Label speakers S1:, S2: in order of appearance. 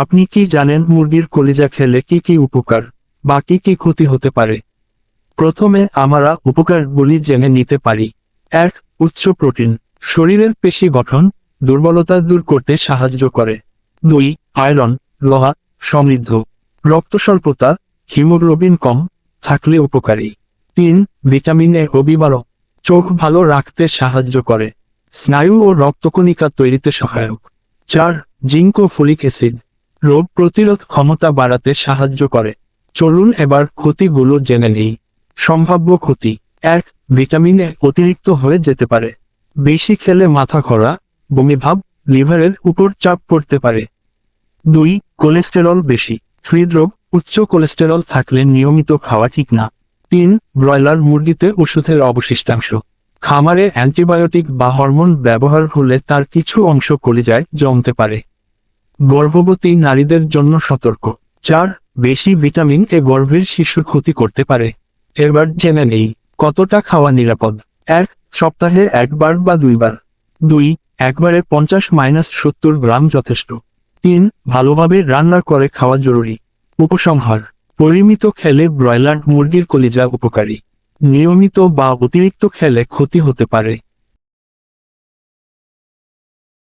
S1: আপনি কি জানেন মুরগির কলিজা খেলে কি কি উপকার বা কি কি ক্ষতি হতে পারে? প্রথমে আমরা উপকারগুলি জেনে নিতে পারি। 1. উচ্চ প্রোটিন, শরীরের পেশি গঠন, দুর্বলতা দূর করতে সাহায্য করে। 2. আয়রন, লোহা সমৃদ্ধ, রক্ত স্বল্পতা, হিমোগ্লোবিন কম থাকলে উপকারী। 3. ভিটামিন এ ও বি12, চোখ ভালো রাখতে সাহায্য করে, স্নায়ু ও রক্তকণিকা তৈরিতে সহায়ক। 4. জিঙ্ক ও ফলিক অ্যাসিড, রোগ প্রতিরোধ ক্ষমতা বাড়াতে সাহায্য করে। চলুন এবার ক্ষতিগুলো জেনে নেই। সম্ভাব্য ক্ষতি। 1. ভিটামিন এ অতিরিক্ত হয়ে যেতে পারে। বেশি খেলে মাথা ঘোরা, বমিভাব, লিভারের উপর চাপ পড়তে পারে। 2. কোলেস্টেরল বেশি, হৃদরোগ, উচ্চ কোলেস্টেরল থাকলে নিয়মিত খাওয়া ঠিক না। 3. ব্রয়লার মুরগিতে ওষুধের অবশিষ্টাংশ, খামারে অ্যান্টিবায়োটিক বা হরমোন ব্যবহার হলে তার কিছু অংশ কলিজায় জমতে পারে। গর্ভবতী নারীদের জন্য সতর্ক। 4. বেশি ভিটামিন এ গর্ভের শিশুর ক্ষতি করতে পারে। এবার জেনে নেই কতটা খাওয়া নিরাপদ। 1. সপ্তাহে একবার বা দুইবার। 2. একবারে 50-70 গ্রাম যথেষ্ট। 3. ভালোভাবে রান্না করে খাওয়া জরুরি। উপসংহার। পরিমিত খেলে ব্রয়লার মুরগির কলিজা উপকারী, নিয়মিত বা অতিরিক্ত খেলে ক্ষতি হতে পারে।